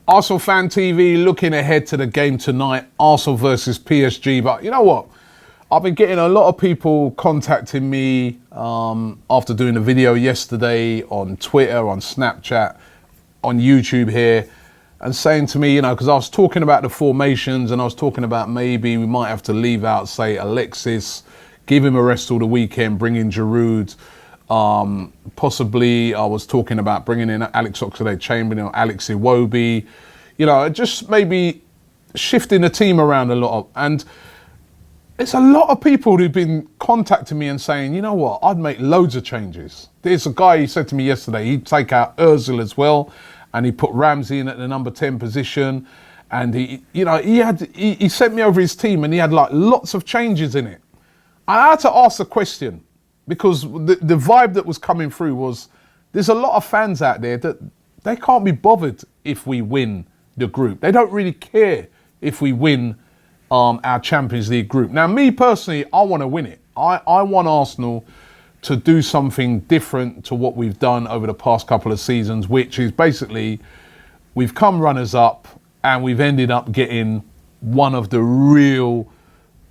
ArsenalFanTV looking ahead to the game tonight, Arsenal versus PSG. But you know what? I've been getting a lot of people contacting me after doing a video yesterday on Twitter, on Snapchat, on YouTube here, and saying to me, you know, because I was talking about the formations and I was talking about maybe we might have to leave out, say, Alexis, give him a rest all the weekend, bring in Giroud. Possibly I was talking about bringing in Alex Oxlade-Chamberlain or Alex Iwobi, you know, just maybe shifting the team around a lot. And there's a lot of people who've been contacting me and saying, you know what, I'd make loads of changes. There's a guy, he said to me yesterday, he'd take out Ozil as well, and he put Ramsey in at the number 10 position. And he sent me over his team and he had like lots of changes in it. I had to ask the question, because the vibe that was coming through was there's a lot of fans out there that they can't be bothered if we win the group. They don't really care if we win our Champions League group. Now, me personally, I want to win it. I want Arsenal to do something different to what we've done over the past couple of seasons, which is basically we've come runners up and we've ended up getting one of the real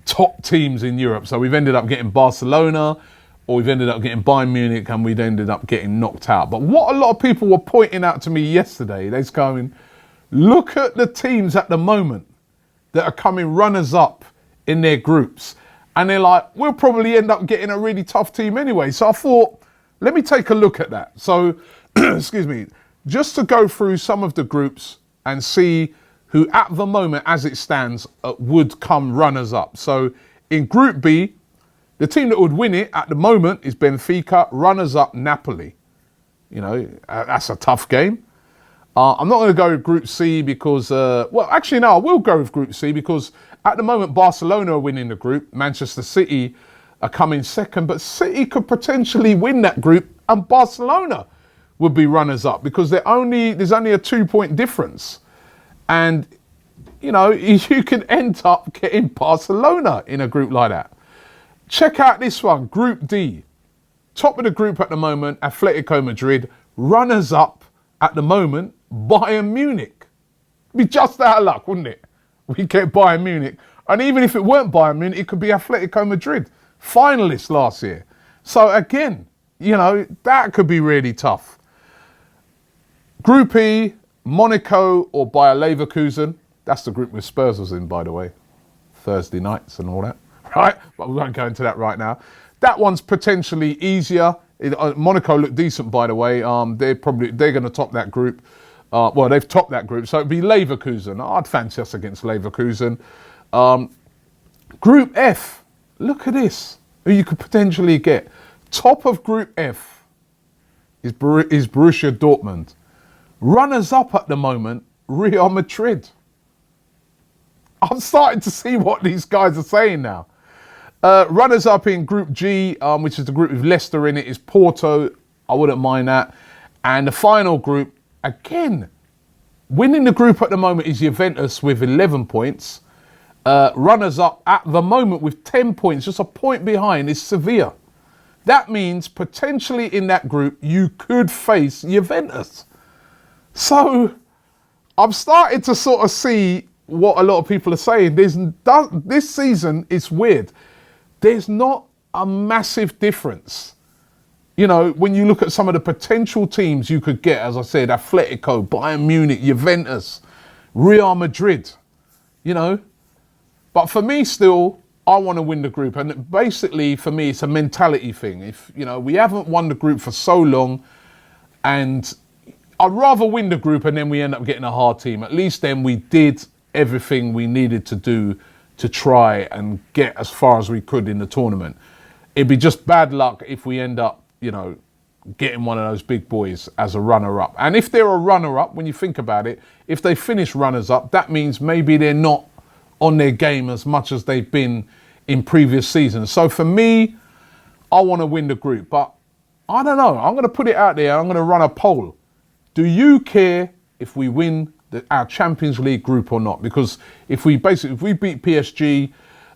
top teams in Europe. So we've ended up getting Barcelona, or we've ended up getting Bayern Munich, and we've ended up getting knocked out. But what a lot of people were pointing out to me yesterday, they're going, look at the teams at the moment that are coming runners up in their groups. And they're like, we'll probably end up getting a really tough team anyway. So I thought, let me take a look at that. So, excuse me, just to go through some of the groups and see who at the moment, as it stands, would come runners up. So in Group B, the team that would win it at the moment is Benfica, runners up Napoli. You know, that's a tough game. I'm not going to go with Group C because, well, actually, no, I will go with Group C because at the moment, Barcelona are winning the group. Manchester City are coming second, but City could potentially win that group and Barcelona would be runners up because there's only a 2-point difference. And, you know, you could end up getting Barcelona in a group like that. Check out this one, Group D. Top of the group at the moment, Atletico Madrid. Runners up at the moment, Bayern Munich. It'd be just out of luck, wouldn't it? We get Bayern Munich. And even if it weren't Bayern Munich, it could be Atletico Madrid. Finalists last year. So again, you know, that could be really tough. Group E, Monaco or Bayer Leverkusen. That's the group with Spurs was in, by the way. Thursday nights and all that. Right? But we won't go into that right now. That one's potentially easier. Monaco look decent, by the way. They're going to top that group. Well, they've topped that group. So it'd be Leverkusen. I'd fancy us against Leverkusen. Group F. Look at this. Who you could potentially get. Top of Group F is Borussia Dortmund. Runners up at the moment, Real Madrid. I'm starting to see what these guys are saying now. Runners up in Group G, which is the group with Leicester in it, is Porto. I wouldn't mind that. And the final group, again, winning the group at the moment is Juventus with 11 points. Runners up at the moment with 10 points, just a point behind, is Sevilla. That means potentially in that group, you could face Juventus. So I'm starting to sort of see what a lot of people are saying. This season is weird. There's not a massive difference. You know, when you look at some of the potential teams you could get, as I said, Atletico, Bayern Munich, Juventus, Real Madrid, you know. But for me still, I want to win the group. And basically, for me, it's a mentality thing. If, you know, we haven't won the group for so long, and I'd rather win the group and then we end up getting a hard team. At least then we did everything we needed to do to try and get as far as we could in the tournament. It'd be just bad luck if we end up, you know, getting one of those big boys as a runner-up. And if they're a runner-up, when you think about it, if they finish runners-up, that means maybe they're not on their game as much as they've been in previous seasons. So for me, I want to win the group. But I don't know. I'm going to put it out there. I'm going to run a poll. Do you care if we win our Champions League group or not? Because if we beat PSG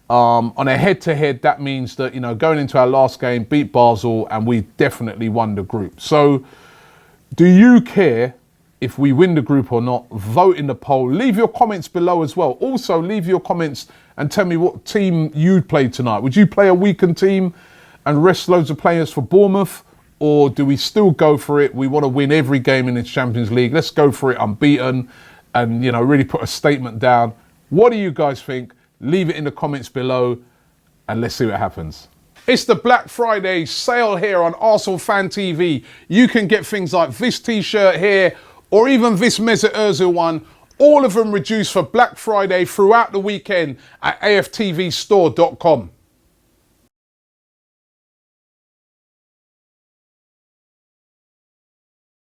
on a head-to-head, that means that, you know, going into our last game, beat Basel, and we definitely won the group. So do you care if we win the group or not. Vote in the poll. Leave your comments below as well. Also, leave your comments and tell me what team you'd play tonight. Would you play a weakened team and rest loads of players for Bournemouth? Or do we still go for it? We want to win every game in the Champions League. Let's go for it unbeaten and, you know, really put a statement down. What do you guys think? Leave it in the comments below and let's see what happens. It's the Black Friday sale here on ArsenalFanTV. You can get things like this t-shirt here or even this Mesut Ozil one. All of them reduced for Black Friday throughout the weekend at AFTVstore.com.